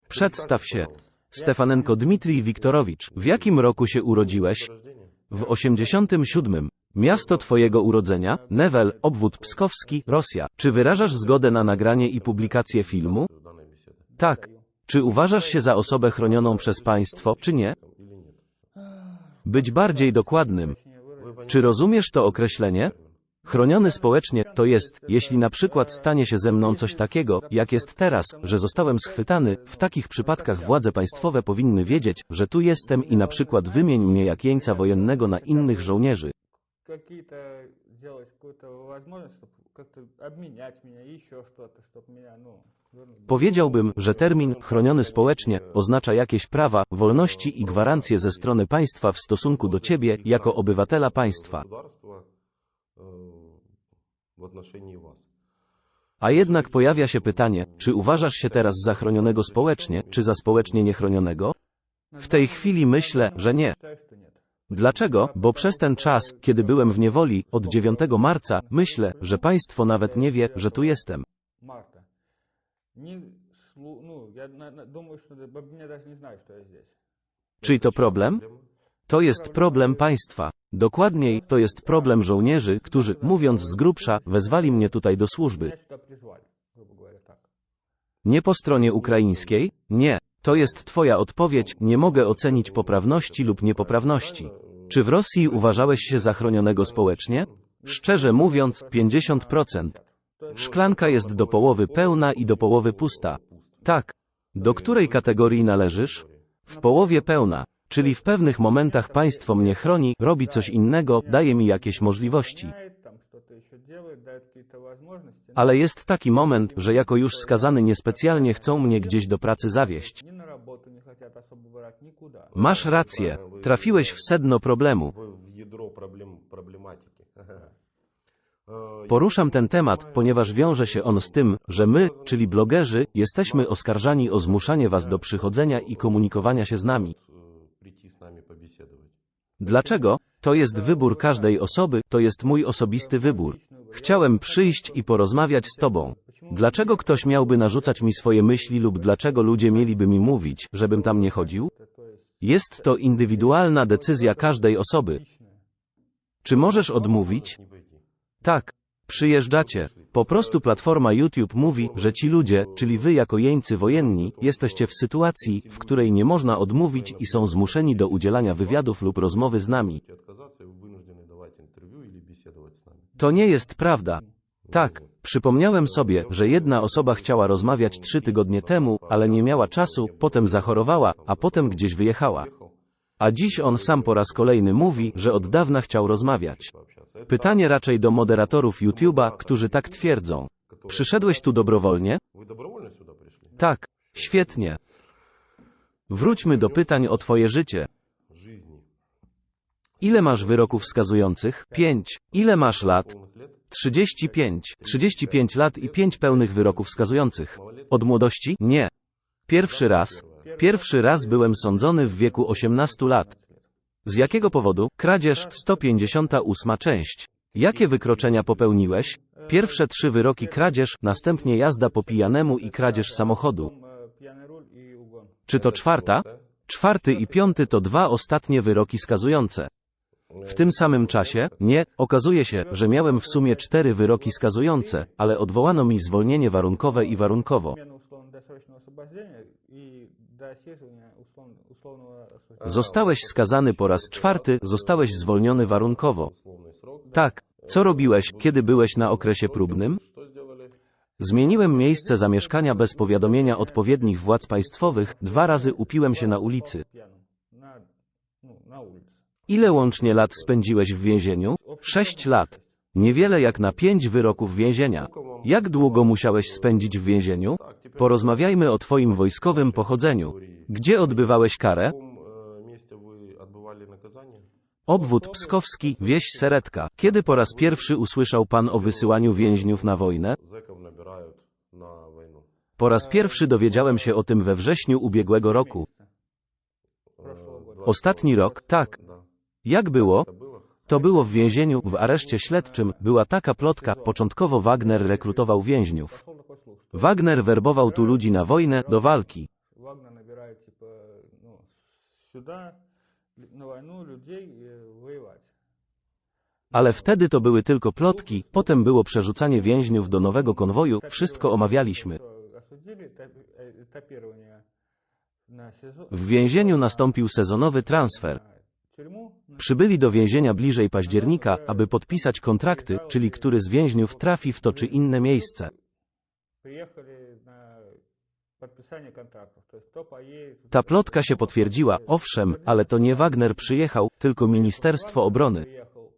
Przedstaw się. Stefanenko Dmitrij Wiktorowicz. W jakim roku się urodziłeś? W 87. Miasto twojego urodzenia? Newel, obwód pskowski, Rosja. Czy wyrażasz zgodę na nagranie i publikację filmu? Tak. Czy uważasz się za osobę chronioną przez państwo, czy nie? Być bardziej dokładnym. Czy rozumiesz to określenie? Chroniony społecznie to jest, jeśli na przykład stanie się ze mną coś takiego, jak jest teraz, że zostałem schwytany, w takich przypadkach władze państwowe powinny wiedzieć, że tu jestem i na przykład wymień mnie jak jeńca wojennego na innych żołnierzy. Powiedziałbym, że termin chroniony społecznie oznacza jakieś prawa, wolności i gwarancje ze strony państwa w stosunku do ciebie jako obywatela państwa. A jednak pojawia się pytanie, czy uważasz się teraz za chronionego społecznie, czy za społecznie niechronionego? W tej chwili myślę, że nie. Dlaczego? Bo przez ten czas, kiedy byłem w niewoli, od 9 marca, myślę, że państwo nawet nie wie, że tu jestem. Czy to problem? To jest problem państwa. Dokładniej, to jest problem żołnierzy, którzy, mówiąc z grubsza, wezwali mnie tutaj do służby. Nie po stronie ukraińskiej? Nie. To jest twoja odpowiedź, nie mogę ocenić poprawności lub niepoprawności. Czy w Rosji uważałeś się za chronionego społecznie? Szczerze mówiąc, 50%. Szklanka jest do połowy pełna i do połowy pusta. Tak. Do której kategorii należysz? W połowie pełna. Czyli w pewnych momentach państwo mnie chroni, robi coś innego, daje mi jakieś możliwości. Ale jest taki moment, że jako już skazany niespecjalnie chcą mnie gdzieś do pracy zawieźć. Masz rację. Trafiłeś w sedno problemu. Poruszam ten temat, ponieważ wiąże się on z tym, że my, czyli blogerzy, jesteśmy oskarżani o zmuszanie was do przychodzenia i komunikowania się z nami. Dlaczego? To jest wybór każdej osoby, to jest mój osobisty wybór. Chciałem przyjść i porozmawiać z tobą. Dlaczego ktoś miałby narzucać mi swoje myśli lub dlaczego ludzie mieliby mi mówić, żebym tam nie chodził? Jest to indywidualna decyzja każdej osoby. Czy możesz odmówić? Tak. Przyjeżdżacie. Po prostu platforma YouTube mówi, że ci ludzie, czyli wy jako jeńcy wojenni, jesteście w sytuacji, w której nie można odmówić i są zmuszeni do udzielania wywiadów lub rozmowy z nami. To nie jest prawda. Tak, przypomniałem sobie, że jedna osoba chciała rozmawiać 3 tygodnie temu, ale nie miała czasu, potem zachorowała, a potem gdzieś wyjechała. A dziś on sam po raz kolejny mówi, że od dawna chciał rozmawiać. Pytanie raczej do moderatorów YouTube'a, którzy tak twierdzą. Przyszedłeś tu dobrowolnie? Tak, świetnie. Wróćmy do pytań o twoje życie. Ile masz wyroków skazujących? 5. Ile masz lat? 35. 35 lat i 5 pełnych wyroków skazujących. Od młodości? Nie. Pierwszy raz byłem sądzony w wieku 18 lat. Z jakiego powodu? Kradzież, 158 część. Jakie wykroczenia popełniłeś? Pierwsze 3 wyroki kradzież, następnie jazda po pijanemu i kradzież samochodu. Czy to 4? 4 i 5 to 2 ostatnie wyroki skazujące. W tym samym czasie? Nie, okazuje się, że miałem w sumie 4 wyroki skazujące, ale odwołano mi zwolnienie warunkowe i warunkowo. Zostałeś skazany po raz 4, zostałeś zwolniony warunkowo. Tak. Co robiłeś, kiedy byłeś na okresie próbnym? Zmieniłem miejsce zamieszkania bez powiadomienia odpowiednich władz państwowych, 2 razy upiłem się na ulicy. Ile łącznie lat spędziłeś w więzieniu? 6 lat. Niewiele jak na 5 wyroków więzienia. Jak długo musiałeś spędzić w więzieniu? Porozmawiajmy o twoim wojskowym pochodzeniu. Gdzie odbywałeś karę? Obwód pskowski, wieś Seretka. Kiedy po raz pierwszy usłyszał pan o wysyłaniu więźniów na wojnę? Po raz pierwszy dowiedziałem się o tym we wrześniu ubiegłego roku. Ostatni rok? Tak. Jak było? To było w więzieniu, w areszcie śledczym, była taka plotka, początkowo Wagner rekrutował więźniów. Wagner werbował tu ludzi na wojnę, do walki. сюда на войну людей воевать. Ale wtedy to były tylko plotki, potem było przerzucanie więźniów do nowego konwoju, wszystko omawialiśmy. Осудили этапирование на сезон. W więzieniu nastąpił sezonowy transfer. Тюрьму Przybyli do więzienia bliżej października, aby podpisać kontrakty, czyli który z więźniów trafi w to czy inne miejsce. приехали на подписание контрактов. То есть кто поедет. Ta plotka się potwierdziła, owszem, ale to nie Wagner przyjechał, tylko Ministerstwo Obrony. Приехал,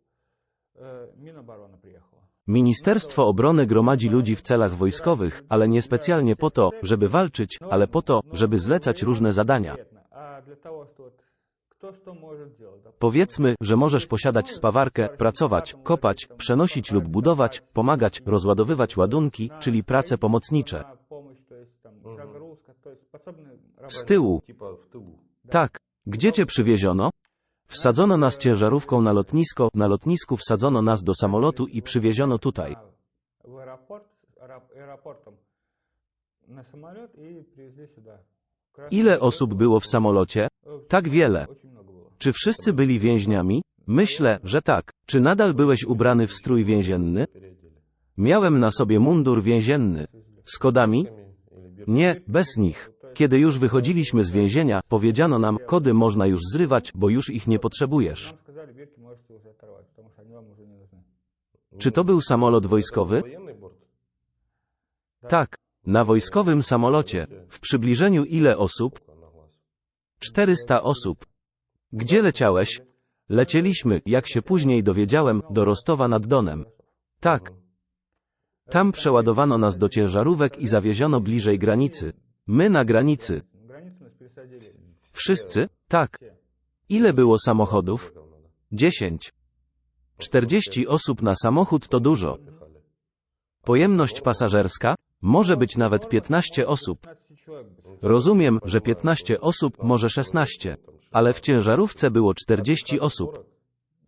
Минобороны приехало. Ministerstwo Obrony gromadzi ludzi w celach wojskowych, ale nie specjalnie po to, żeby walczyć, ale po to, żeby zlecać różne zadania. А для того, что вот кто что может делать. Да, Powiedzmy, że możesz posiadać spawarkę, pracować, kopać, przenosić lub budować, pomagać, rozładowywać ładunki, czyli prace pomocnicze. на помощь, то есть там загрузка, то есть подсобные Z tyłu. Типа в тылу. Tak. Gdzie cię przywieziono? Wsadzono nas ciężarówką na lotnisko, na lotnisku wsadzono nas do samolotu i przywieziono tutaj. в аэропорт, аэропортом на самолет и привезли сюда. Ile osób było w samolocie? Tak wiele. Очень много было. Czy wszyscy byli więźniami? Myślę, że tak. Czy nadal byłeś ubrany w strój więzienny? Miałem na sobie mundur więzienny. Z kodami? Nie, bez nich. Kiedy już wychodziliśmy z więzienia, powiedziano nam, kody można już zrywać, bo już ich nie potrzebujesz. Нам сказали, бирки можете уже оторвать, потому что они вам уже не нужны. Czy to był samolot wojskowy? Военный борт? Tak. Na wojskowym samolocie. W przybliżeniu ile osób? На глаз. 400 osób. Gdzie leciałeś? Lecieliśmy, jak się później dowiedziałem, do Rostowa nad Donem. Tak. Tam przeładowano nas do ciężarówek i zawieziono bliżej granicy. My na granicy. Границу нас пересадили. Wszyscy? Tak. Ile było samochodów? 10. 40 osób na samochód to dużo. Pojemność pasażerska? Może być nawet 15 osób. 15 человек было. Rozumiem, że 15 osób, może 16. Ale w ciężarówce było 40 osób.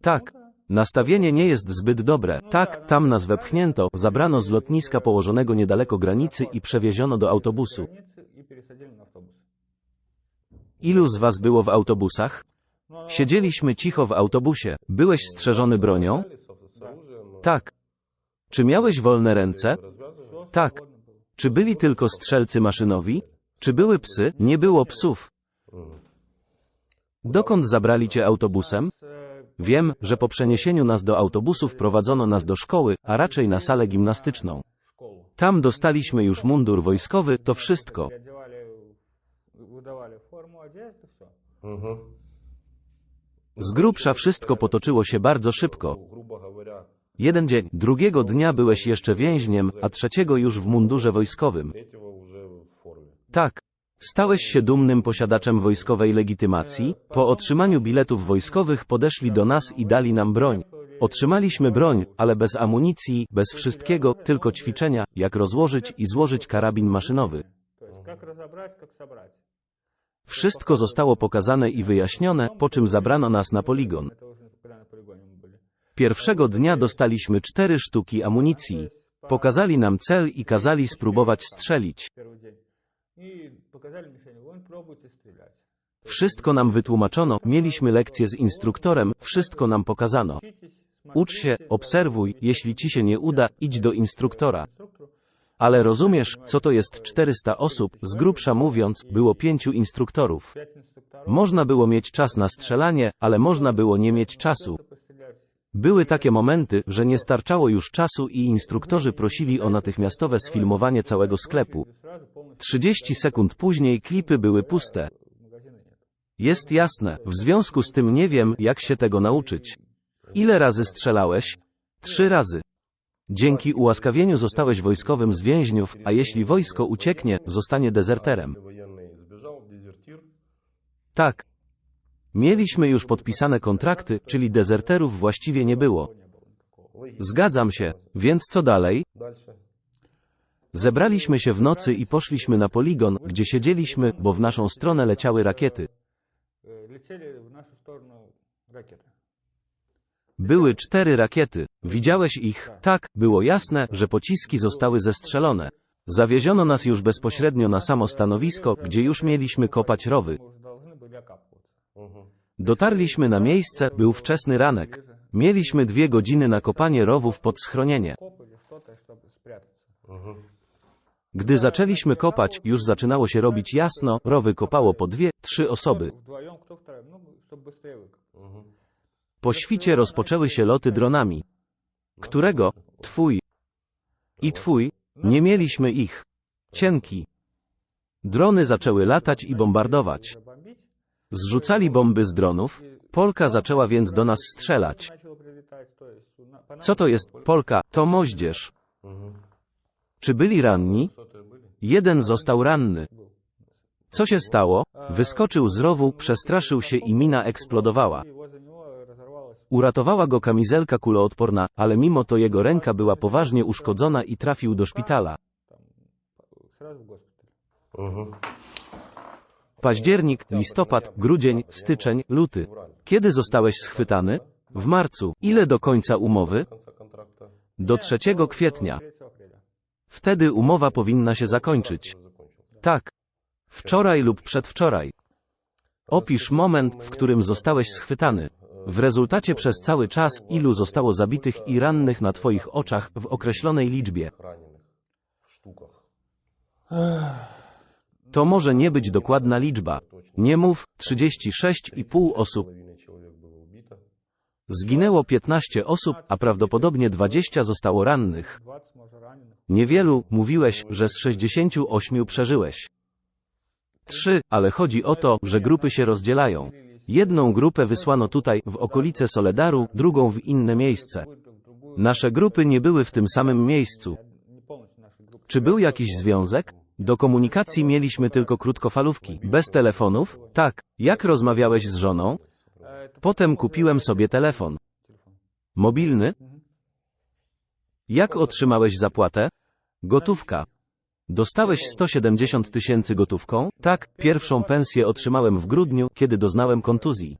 Tak. Nastawienie nie jest zbyt dobre. Tak, tam nas wepchnięto, zabrano z lotniska położonego niedaleko granicy i przewieziono do autobusu. Границы и пересадили на автобус. Ilu z was było w autobusach? Ну, а Siedzieliśmy cicho w autobusie. Byłeś strzeżony bronią? С оружием, Tak. Czy miałeś wolne ręce? развязывали. Tak. свободно было. Czy byli tylko strzelcy maszynowi? Czy były psy? Nie było psów. Dokąd zabrali cię autobusem? Wiem, że po przeniesieniu nas do autobusu wprowadzono nas do szkoły, a raczej na salę gimnastyczną. Школу. Tam dostaliśmy już mundur wojskowy, to wszystko. Переодевали, выдавали форму одежды, все. Мгм. Z grubsza wszystko potoczyło się bardzo szybko. Грубо говоря, Jeden dzień, drugiego dnia byłeś jeszcze więźniem, a trzeciego już w mundurze wojskowym. третьего уже в форме. Tak. Stałeś się dumnym posiadaczem wojskowej legitymacji? Po otrzymaniu biletów wojskowych podeszli do nas i dali nam broń. Otrzymaliśmy broń, ale bez amunicji, bez wszystkiego, tylko ćwiczenia, jak rozłożyć i złożyć karabin maszynowy. То есть как разобрать, как собрать. Wszystko zostało pokazane i wyjaśnione, po czym zabrano nas na poligon. Это уже когда на полигоне мы были. Pierwszego dnia dostaliśmy 4 sztuki amunicji. Pokazali nam cel i kazali spróbować strzelić. Первый день. И показали мишень. Вон пробуйте стрелять. Wszystko nam wytłumaczono, mieliśmy lekcję z instruktorem, wszystko nam pokazano. Учитесь, Ucz się, obserwuj, jeśli ci się nie uda, idź do instruktora. инструктору. Ale rozumiesz, co to jest 400 osób, z grubsza mówiąc, było 5 instruktorów. 5 инструкторов. Można było mieć czas na strzelanie, ale można było nie mieć czasu. Пострелять. Były takie momenty, że nie starczało już czasu i instruktorzy prosili o natychmiastowe sfilmowanie całego sklepu. Сразу полностью 30 sekund później klipy były puste. магазина нет. Jest jasne, w związku z tym nie wiem, jak się tego nauczyć. Ile razy strzelałeś? 3 razy. Dzięki ułaskawieniu zostałeś wojskowym z więźniów, a jeśli wojsko ucieknie, zostanie dezerterem. Если военный сбежал, дезертир, Tak. Mieliśmy już podpisane kontrakty, czyli dezerterów właściwie nie było. Не было никакого. логично. Zgadzam się, więc co dalej? Дальше. Zebraliśmy się w nocy i poszliśmy na poligon, gdzie siedzieliśmy, bo w naszą stronę leciały rakiety. Летели в нашу сторону ракеты. Były 4 rakiety. Widziałeś ich? Tak, było jasne, że pociski zostały zestrzelone. Zawieziono nas już bezpośrednio na samo stanowisko, gdzie już mieliśmy kopać rowy. Мы уже должны были окапываться. Мгм. Dotarliśmy na miejsce, był wczesny ranek. Mieliśmy 2 godziny na kopanie rowów pod schronienie. Коп или что-то, чтобы спрятаться. Мгм. Gdy zaczęliśmy kopać, już zaczynało się robić jasno, rowy kopało po 2-3 osoby. Кто вдвоем, кто втроем, ну, чтобы быстрее выкопать. Мгм. Po świcie rozpoczęły się loty dronami. Którego? Twój. I twój? Nie mieliśmy ich. Cienki. Drony zaczęły latać i bombardować. Бомбить. Zrzucali bomby z dronów. Polka zaczęła więc do nas strzelać. Начало прилетать, то есть по нам Co to jest? Polka, to moździerz. Мгм. Czy byli ranni? Что-то были? Jeden został ranny. был. Co się stało? Wyskoczył z rowu, przestraszył się i mina eksplodowała. И возле него разорвалась Uratowała go kamizelka kuloodporna, ale mimo to jego ręka była poważnie uszkodzona i trafił do szpitala. там сразу в госпиталь. Мгм. Październik, listopad, grudzień, styczeń, luty. Kiedy zostałeś schwytany? W marcu. Ile do końca umowy? До конца контракта Do 3 kwietnia. 3 апреля. Wtedy umowa powinna się zakończyć. закончился. Tak. Wczoraj lub przedwczoraj. Opisz moment, w którym zostałeś schwytany. W rezultacie przez cały czas, ilu zostało zabitych i rannych na twoich oczach w określonej liczbie. Раненых в штуках. To może nie być dokładna liczba. Nie mów, 36,5 osób. 3,5 человек было убито. Zginęło 15 osób, a prawdopodobnie 20 zostało rannych. 20 może раненых. Niewielu, mówiłeś, że z 68 przeżyłeś. 3, ale chodzi o to, że grupy się rozdzielają. Jedną grupę wysłano tutaj, w okolice Soledaru, drugą w inne miejsce. Nasze grupy nie były w tym samym miejscu. Не полностью нашей группы. Czy był jakiś związek? Do komunikacji mieliśmy tylko krótkofalówki. Bez telefonów? Tak. Jak rozmawiałeś z żoną? Potem kupiłem sobie telefon. Mobilny? Jak otrzymałeś zapłatę? Gotówka. Dostałeś 170 000 gotówką? Tak, pierwszą pensję otrzymałem w grudniu, kiedy doznałem kontuzji.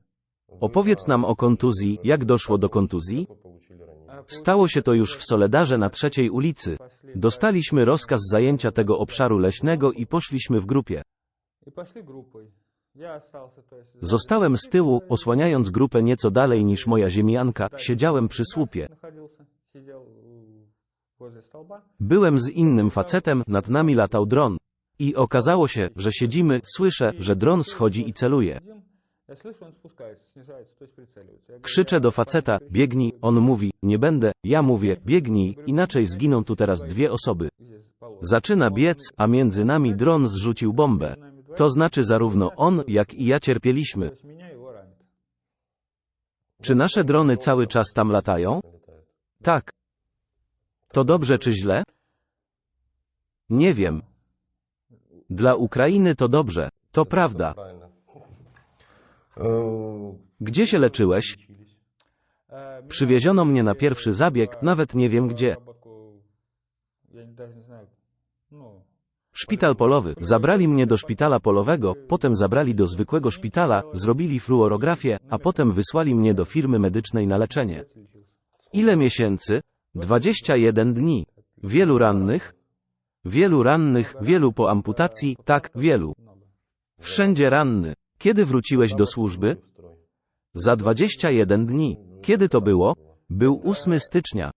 Opowiedz nam o kontuzji, jak doszło do kontuzji? Вы получили ранение. Stało się to już w Soledarze na 3 ulicy. Dostaliśmy rozkaz zajęcia tego obszaru leśnego i poszliśmy w grupie. И пошли группой. Я остался, то есть... Zostałem z tyłu, osłaniając grupę nieco dalej niż moja ziemianka, siedziałem przy słupie. Находился, сидел возле столба. Byłem z innym facetem, nad nami latał dron. I okazało się, że siedzimy, słyszę, że dron schodzi i celuje. Сидим, я слышу, он спускается, снижается, то есть прицеливается. Я говорю, Krzyczę do faceta, biegnij, on mówi, nie będę, ja mówię, biegnij, inaczej zginą tu teraz 2 osoby. здесь положено. Zaczyna biec, a między nami dron zrzucił bombę. To znaczy zarówno on, jak i ja То cierpieliśmy. есть меня его ранит. Czy nasze drony cały czas tam latają? Летает. Tak. To dobrze czy źle? Nie wiem. Dla Ukrainy to dobrze. To prawda. Правильно. Gdzie się leczyłeś? Лечились. Przywieziono mnie na pierwszy zabieg, nawet nie wiem gdzie. Обработку, я даже не знаю, ну, Szpital polowy. Zabrali mnie do szpitala polowego, potem zabrali do zwykłego szpitala, zrobili fluorografię, a potem wysłali mnie do firmy medycznej na leczenie. лечился. Ile miesięcy? 21 dni. Wielu rannych? Wielu rannych, wielu po amputacji, tak, wielu. Много. Wszędzie ranny. Kiedy wróciłeś do służby? В строй. Za 21 dni. Kiedy to było? Był 8 stycznia.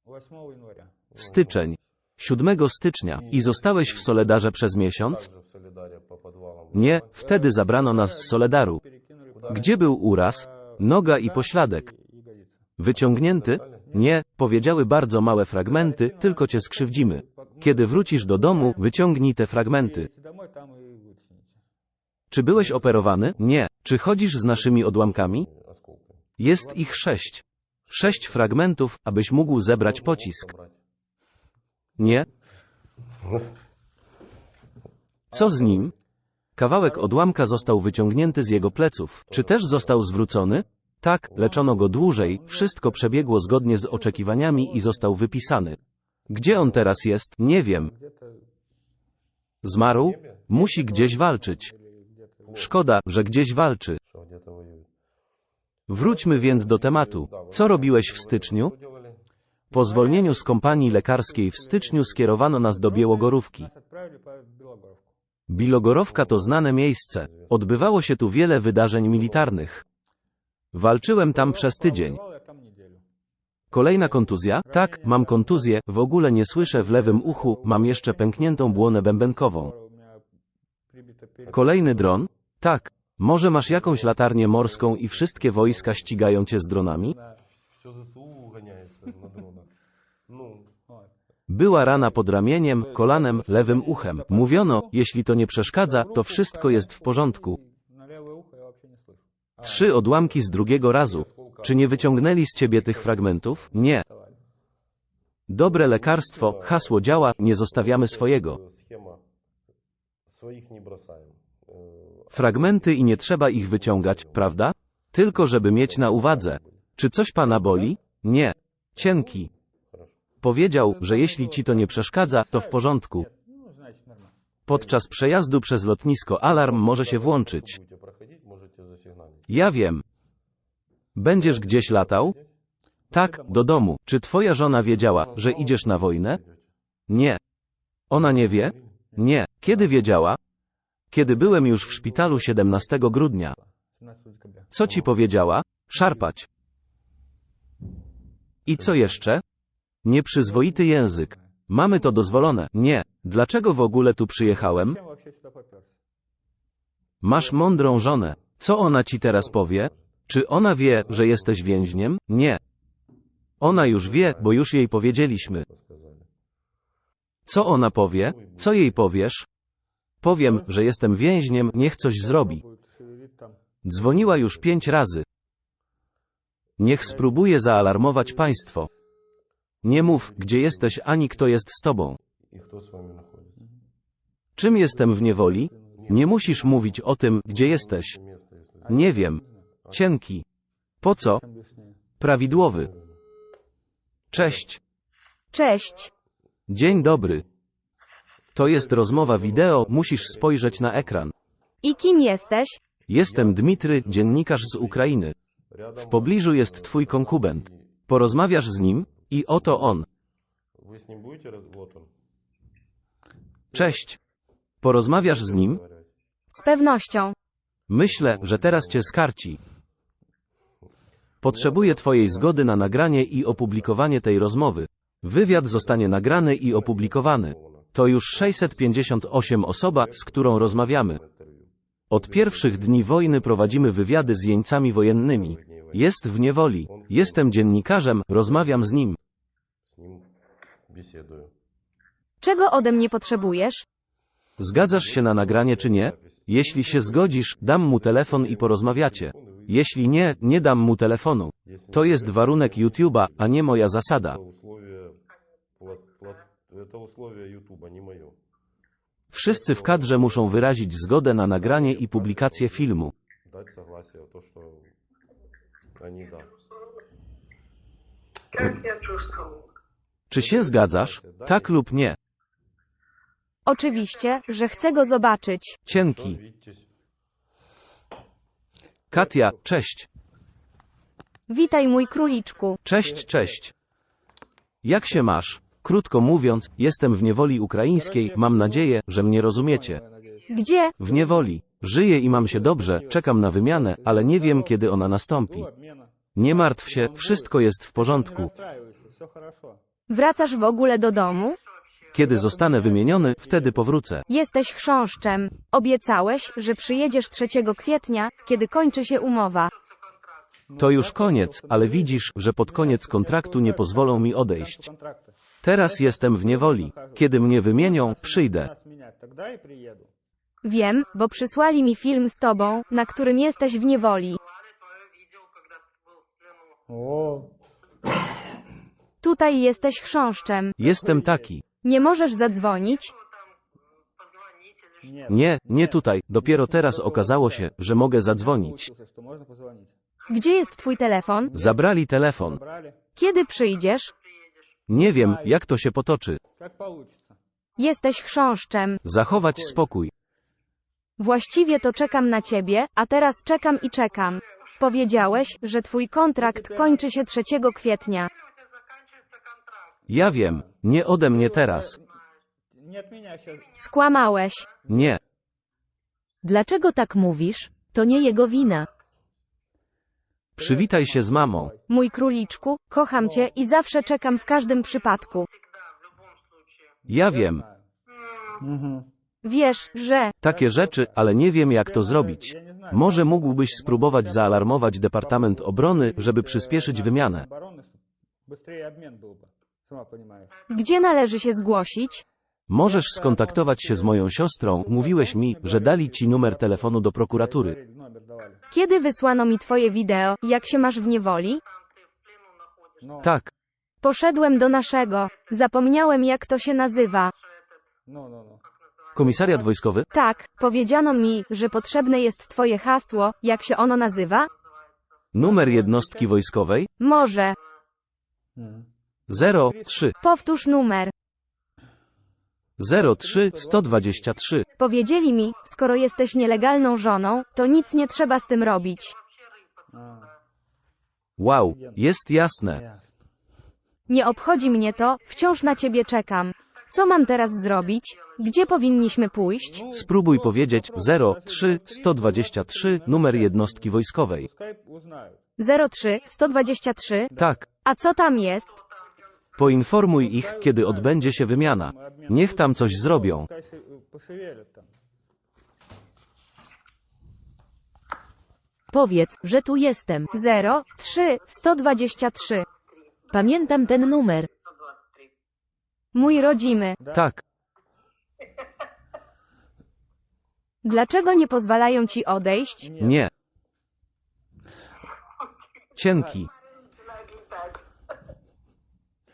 8 января. Styczeń. 7 stycznia. I zostałeś w Soledarze przez miesiąc? Также в Солидаре по подвалам. Nie, wtedy zabrano nas z Soledaru. Перекинули Gdzie był uraz? Noga i pośladek. ягодицы. Wyciągnięty? Nie, powiedziały bardzo małe fragmenty, tylko cię skrzywdzimy. Kiedy wrócisz do domu, wyciągnij te fragmenty. Идите домой, там и вытяните. Czy byłeś operowany? Nie. Czy chodzisz z naszymi odłamkami? Осколками. Jest ich 6. 6 fragmentów, abyś mógł zebrać pocisk. Собрать. Nie? Co z nim? Kawałek odłamka został wyciągnięty z jego pleców. Czy też został zwrócony? Tak, leczono go dłużej, wszystko przebiegło zgodnie z oczekiwaniami i został wypisany. Gdzie on teraz jest? Nie wiem. Где-то Zmarł? Musi gdzieś walczyć. Szkoda, że gdzieś walczy. Что где-то воюет. Wróćmy więc do tematu. Co robiłeś w styczniu? Что делали? Po zwolnieniu z kompanii lekarskiej w styczniu skierowano nas do Białogorówki. нас отправили по Белогоровку. Bilogorowka to znane miejsce. Odbywało się tu wiele wydarzeń militarnych. Walczyłem tam przez tydzień. Воевал я там неделю. Kolejna kontuzja? Tak, mam kontuzję, w ogóle nie słyszę w lewym uchu, mam jeszcze pękniętą błonę bębenkową. У меня прибито перед- Kolejny dron? Tak. Może masz jakąś latarnię morską i wszystkie wojska ścigają cię z dronami? Все ЗСУ гоняется на дронах. Ну, Вот. Była rana pod ramieniem, kolanem, lewym uchem. Mówiono, jeśli to nie przeszkadza, to wszystko jest w porządku. На lewое ухо я вообще не слышу. 3 odłamki z drugiego razu. Czy nie wyciągnęli z ciebie tych fragmentów? Nie. Давай. Dobre lekarstwo, hasło działa, nie zostawiamy swojego. схема. Своих не бросаем. Fragmenty i nie trzeba ich wyciągać, prawda? Tylko żeby mieć na uwadze. Czy coś pana boli? Nie. Cienki. Хорошо. Powiedział, że jeśli ci to nie przeszkadza, to w porządku. Ну, значит, нормально. Podczas przejazdu przez lotnisko alarm może się włączyć. Будете проходить, можете засигналить. Ja wiem. Będziesz gdzieś latał? Tak, do domu. Czy twoja żona wiedziała, że idziesz na wojnę? Nie. Ona nie wie? Nie. Kiedy wiedziała? Kiedy byłem już w szpitalu 17 grudnia. 17 декабря. Co ci powiedziała? Szarpać. I co jeszcze? Nieprzyzwoity język. Mamy to dozwolone. Nie. Dlaczego w ogóle tu przyjechałem? Зачем вообще сюда попёрся? Masz mądrą żonę. Co ona ci teraz powie? Czy ona wie, że jesteś więźniem? Nie. Ona już wie, bo już jej powiedzieliśmy. Сказали. Co ona powie? Co jej powiesz? Powiem, że jestem więźniem, niech coś zrobi. Будет шевелить там. Dzwoniła już 5 razy. Niech spróbuje zaalarmować państwo. Nie mów, gdzie jesteś, ani kto jest z tobą. И кто с вами находится? Czym jestem w niewoli? Nie musisz mówić o tym, gdzie jesteś. Место, если Nie wiem. Cienki. Po co? Там объяснение. Prawidłowy. Cześć. Cześć. Dzień dobry. To jest rozmowa wideo, musisz spojrzeć na ekran. I kim jesteś? Jestem Dmitry, dziennikarz z Ukrainy. W pobliżu jest twój konkubent. Porozmawiasz z nim? I oto on. Вы с ним будете вот он. Cześć. Porozmawiasz z nim? Z pewnością. Myślę, że teraz cię skarci. Potrzebuję twojej zgody na nagranie i opublikowanie tej rozmowy. Wywiad zostanie nagrany i opublikowany. To już 658 osoba, z którą rozmawiamy. Od pierwszych dni wojny prowadzimy wywiady z jeńcami wojennymi. Jest w niewoli. Jestem dziennikarzem, rozmawiam z nim. С ним беседую. Czego ode mnie potrzebujesz? Zgadzasz się na nagranie czy nie? Jeśli się zgodzisz, dam mu telefon i porozmawiacie. Jeśli nie, nie dam mu telefonu. To jest warunek YouTube'a, a nie moja zasada. Это условие YouTube, не мое. Wszyscy w kadrze muszą wyrazić zgodę na nagranie i publikację filmu. Дать согласие, то, что они да. Как я чувствовал. Czy się zgadzasz? Tak lub nie? Oczywiście, że chcę go zobaczyć. Cienki. Видите, Katia, cześć. Witaj mój króliczku. Cześć, cześć. Jak się masz? Krótko mówiąc, jestem w niewoli ukraińskiej, mam nadzieję, że mnie rozumiecie. Я надеюсь. Gdzie? W niewoli. Żyję i mam się dobrze, czekam na wymianę, ale nie wiem, kiedy ona nastąpi. До обмена. Nie martw się, wszystko jest w Не porządku. расстраивайся, все хорошо. Wracasz w ogóle do domu? Kiedy zostanę wymieniony, wtedy powrócę. Jesteś chrząszczem. Obiecałeś, że przyjedziesz 3 kwietnia, kiedy kończy się umowa. To już koniec, ale widzisz, że pod koniec kontraktu nie pozwolą mi odejść. Контракта. Teraz jestem w niewoli. Kiedy mnie wymienią, przyjdę. Нас менять, тогда и приеду. Wiem, bo przysłali mi film z tobą, na którym jesteś w niewoli. О, Tutaj jesteś chrząszczem. Jestem taki. Nie możesz zadzwonić? нет. Nie, nie tutaj. Dopiero teraz okazało się, że mogę zadzwonić. Получился, что можно позвонить. Gdzie jest twój telefon? Zabrali telefon. Забрали. Kiedy przyjdziesz? Nie wiem, jak to się potoczy. Как получится. Jesteś chrząszczem. Zachować spokój. Właściwie to czekam na ciebie, a teraz czekam i czekam. Powiedziałeś, że twój kontrakt kończy się 3 kwietnia. Ja wiem, nie ode mnie teraz. Не от меня сейчас. Skłamałeś. Nie. Dlaczego tak mówisz? To nie jego wina. Przywitaj się z mamą. Mój króliczku, kocham cię i zawsze czekam w każdym przypadku. Ja wiem. Wiesz, że... Takie rzeczy, ale nie wiem jak to zrobić. Może mógłbyś spróbować zaalarmować Departament Obrony, żeby przyspieszyć wymianę. Быстрее обмен был бы, сама понимаешь. Gdzie należy się zgłosić? Możesz skontaktować się z moją siostrą. Mówiłeś mi, że dali ci numer telefonu do prokuratury. Номер давали. Kiedy wysłano mi twoje wideo, jak się masz w niewoli? Но, Tak. Poszedłem do naszego. Zapomniałem jak to się nazywa. no. Komisariat wojskowy? Tak, powiedziano mi, że potrzebne jest twoje hasło, jak się ono nazywa? Numer jednostki wojskowej? Może. 03 Powtórz numer. 03 123. Powiedzieli mi, skoro jesteś nielegalną żoną, to nic nie trzeba z tym robić. Wow, jest jasne. Nie obchodzi mnie to, wciąż na ciebie czekam. Co mam teraz zrobić? Gdzie powinniśmy pójść? Spróbuj powiedzieć 03 123 numer jednostki wojskowej. Pускай узнают. 03 123. Tak. A co tam jest? Poinformuj ich, kiedy odbędzie się wymiana. Niech tam coś zrobią. Пускай пошевелят там. Powiedz, że tu jestem. 03 123. Pamiętam ten numer. Mój rodzimy. Tak. Dlaczego nie pozwalają ci odejść? Nie. Cienki.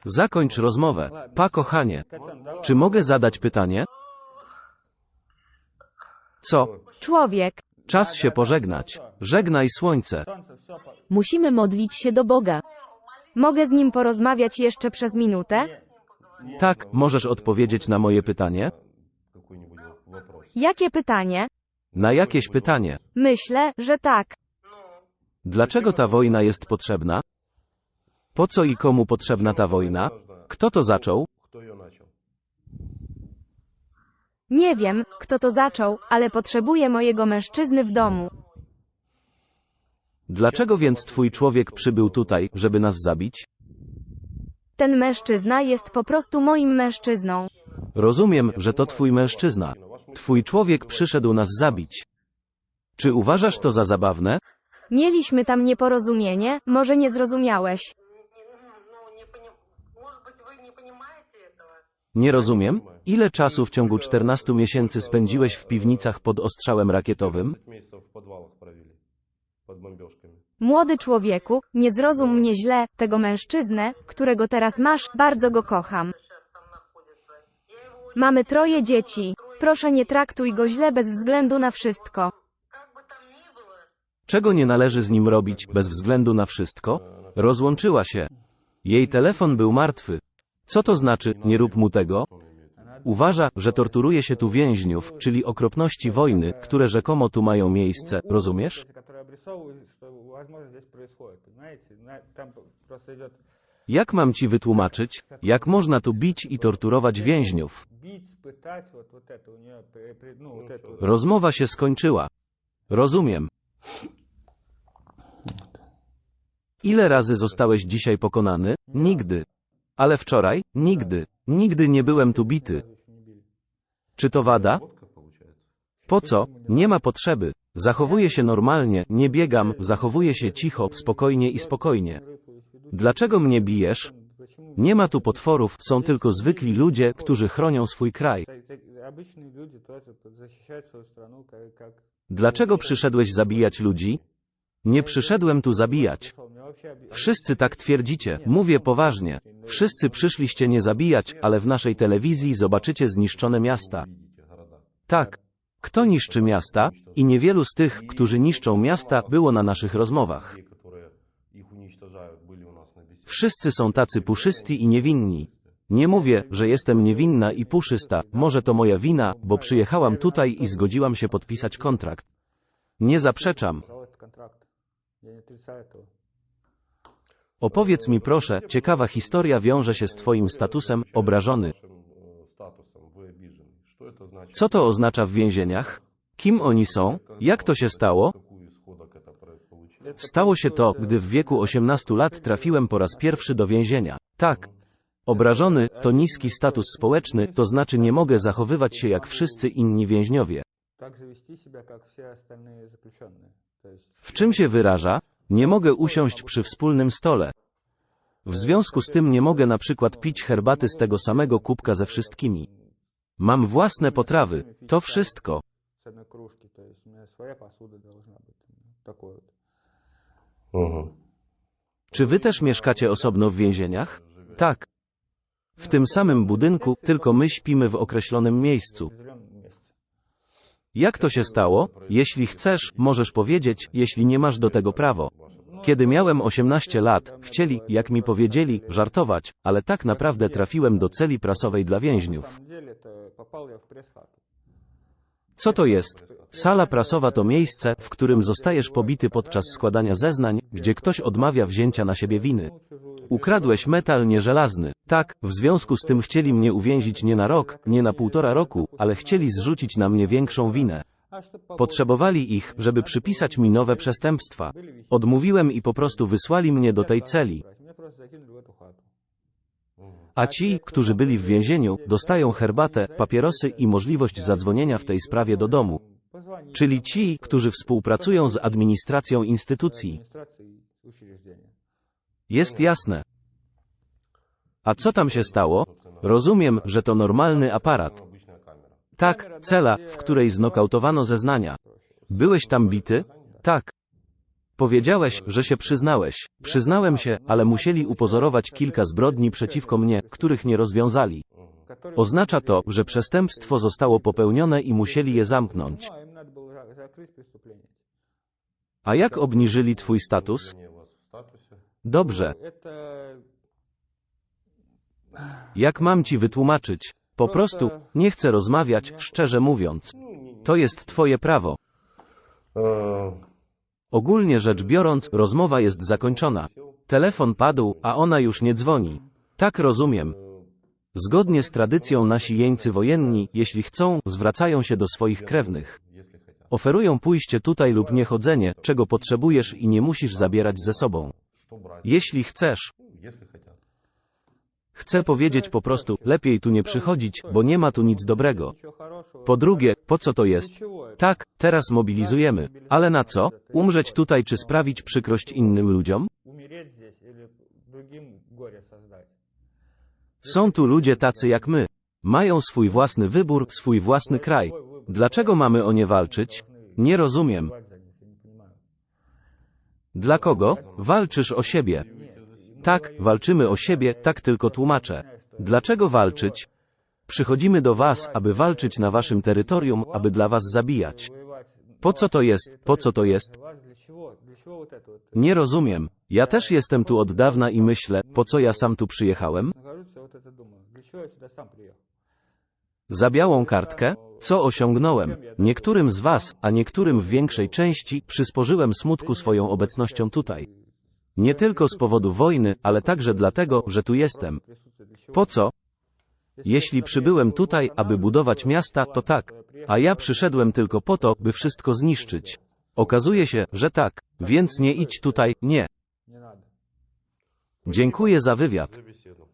Zakończ rozmowę. Pa, kochanie. Котян, давай. Czy mogę zadać pytanie? Co? Człowiek. Czas się pożegnać. Żegnaj słońce. Солнце, все, Musimy modlić się do Boga. Mogę z nim porozmawiać jeszcze przez minutę? Tak, możesz odpowiedzieć na moje pytanie? Какой-нибудь вопрос. Jakie pytanie? Na jakieś pytanie. Myślę, że tak. Dlaczego ta wojna jest potrzebna? Po co i komu potrzebna ta wojna? Kto to zaczął? Кто ее начал? Nie wiem, kto to zaczął, ale potrzebuję mojego mężczyzny w domu. Dlaczego więc twój człowiek przybył tutaj, żeby nas zabić? Ten mężczyzna jest po prostu moim mężczyzną. Rozumiem, że to twój mężczyzna. Twój człowiek przyszedł nas zabić. Czy uważasz to za zabawne? Mieliśmy tam nieporozumienie, może nie zrozumiałeś. Может быть, вы не понимаете этого? Nie rozumiem. Ile czasu w ciągu 14 miesięcy spędziłeś w piwnicach pod ostrzałem rakietowym? 15 месяцев в подвалах провели. Под бомбежками. Młody człowieku, nie zrozum mnie źle, tego mężczyznę, którego teraz masz, bardzo go kocham. Сейчас там находится. Я его очень Mamy 3 dzieci. Proszę nie traktuj go źle bez względu na wszystko. как бы там ни было, Czego nie należy z nim robić, bez względu na wszystko? Rozłączyła się. Jej telefon był martwy. Co to znaczy, nie rób mu tego? Uważa, że torturuje się tu więźniów, czyli okropności wojny, które rzekomo tu mają miejsce, rozumiesz? Которые обрисовывают, что возможно здесь происходит, понимаете? Там просто идет Jak mam ci wytłumaczyć, jak można tu bić i torturować więźniów? бить, пытать, вот это у нее, ну вот это. Rozmowa się skończyła. Rozumiem. Ile razy zostałeś dzisiaj pokonany? Nigdy. Ale wczoraj? Nigdy. Nigdy nie byłem tu bity. Czy to wada? Водка получается. Po co? Nie ma potrzeby. Zachowuję się normalnie, nie biegam, zachowuję się cicho, spokojnie i spokojnie. Dlaczego mnie bijesz? Nie ma tu potworów, są tylko zwykli ludzie, którzy chronią swój kraj. Обычные люди тоже защищают свою страну, как Dlaczego przyszedłeś zabijać ludzi? Nie przyszedłem tu zabijać. Мне вообще Wszyscy tak twierdzicie, mówię poważnie. Wszyscy przyszliście nie zabijać, ale w naszej telewizji zobaczycie zniszczone miasta. Видите города. Tak. Kto niszczy miasta? I niewielu z tych, którzy niszczą miasta, było na naszych rozmowach. Те, которые их уничтожают, были у нас на беседе. Wszyscy są tacy puszysty i niewinni. Nie mówię, że jestem niewinna i puszysta, może to moja wina, bo przyjechałam tutaj i zgodziłam się podpisać kontrakt. Nie zaprzeczam. подписал этот контракт. Я не отрицаю этого. Opowiedz mi proszę, ciekawa historia wiąże się z twoim statusem, obrażony. Вашим статусом вы обижены. Что это значит? Co to oznacza w więzieniach? Kim oni są? Jak to się stało? Какой исходок это получилось? Stało się to, gdy w wieku 18 lat trafiłem po raz pierwszy do więzienia. Tak. Obrażony, to niski status społeczny, to znaczy nie mogę zachowywać się jak wszyscy inni więźniowie. Так же вести себя, как все остальные заключенные. То есть W czym się wyraża? Nie mogę usiąść przy wspólnym stole. W związku z tym nie mogę na przykład pić herbaty z tego samego kubka ze wszystkimi. Mam własne potrawy. To wszystko. с одной кружки, то есть у меня своя посуда должна быть. Такой вот. Мгм. Czy wy też mieszkacie osobno w więzieniach? Tak. W tym samym budynku, tylko my śpimy w określonym miejscu. Живем вместе. Jak to się stało? Jeśli chcesz, możesz powiedzieć, jeśli nie masz do tego prawo. Kiedy miałem 18 lat, chcieli, jak mi powiedzieli, żartować, ale tak naprawdę trafiłem do celi prasowej dla На więźniów. самом деле, это попал я в пресс-хату. Co to jest? Sala prasowa to miejsce, w którym zostajesz pobity podczas składania zeznań, gdzie ktoś odmawia wzięcia na siebie winy. Ukradłeś metal, nie żelazny. Tak, w związku z tym chcieli mnie uwięzić nie na rok, nie na 1,5 roku, ale chcieli zrzucić na mnie większą winę. А чтобы Potrzebowali ich, żeby przypisać mi nowe przestępstwa. Odmówiłem i po prostu wysłali mnie do tej celi. Меня просто закинули в эту хату. A ci, którzy byli w więzieniu, dostają herbatę, papierosy i możliwość zadzwonienia w tej sprawie do domu. Позвони. Czyli ci, którzy współpracują z administracją instytucji. Администрации учреждения. Jest jasne. A co tam się stało? Rozumiem, że to normalny aparat. Обычная камера. Tak, cela, w której znokautowano zeznania. Byłeś tam bity? Tak. Powiedziałeś, że się przyznałeś. Przyznałem się, ale musieli upozorować kilka zbrodni przeciwko mnie, których nie rozwiązali. Который- Oznacza to, że przestępstwo zostało popełnione i musieli je zamknąć. Ну, а им надо было закрыть преступление. A jak obniżyli twój status? Они у вас в статусе. Dobrze. Это Jak mam ci wytłumaczyć? Po prostu, nie chcę rozmawiać, szczerze mówiąc. To jest twoje prawo. Э, Ogólnie rzecz biorąc, rozmowa jest zakończona. Telefon padł, a ona już nie dzwoni. Tak rozumiem. Zgodnie z tradycją nasi jeńcy wojenni, jeśli chcą, zwracają się do swoich krewnych. Если хотят. Oferują pójście tutaj lub niechodzenie, czego potrzebujesz i nie musisz zabierać ze sobą. Что брать? Jeśli chcesz. Если хотят. Chcę powiedzieć po prostu, lepiej tu nie przychodzić, bo nie ma tu nic dobrego. ничего хорошего. Po drugie, po co to jest? Для чего это? Tak, teraz mobilizujemy. Ale na co? Umrzeć tutaj czy sprawić przykrość innym ludziom? Умереть здесь или другим горе создать? Są tu ludzie tacy jak my. Mają swój własny wybór, swój własny kraj. Dlaczego mamy o nie walczyć? Nie rozumiem. Воевать за них, я не понимаю. Dla kogo? Walczysz o siebie. Tak, walczymy o siebie, tak tylko tłumaczę. Dlaczego walczyć? Przychodzimy do was, aby walczyć na waszym terytorium, aby dla was zabijać. Воевать Po co to jest? Po co to jest? для вас для чего? Для чего вот это вот? Nie rozumiem. Ja też jestem tu od dawna i myślę, po co ja sam tu przyjechałem? Нахожусь, я вот это думаю. Для чего я сюда сам приехал? Za białą kartkę? Co osiągnąłem? Niektórym z was, a niektórym w większej części, przysporzyłem smutku swoją obecnością tutaj. Nie tylko z powodu wojny, ale także dlatego, że tu jestem. Присутствие для чего? Po co? Jeśli przybyłem tutaj, aby budować miasta, to tak. A ja przyszedłem tylko po to, by wszystko zniszczyć. Okazuje się, że tak. Więc nie idź tutaj, nie. Не надо. Dziękuję za wywiad. За беседу.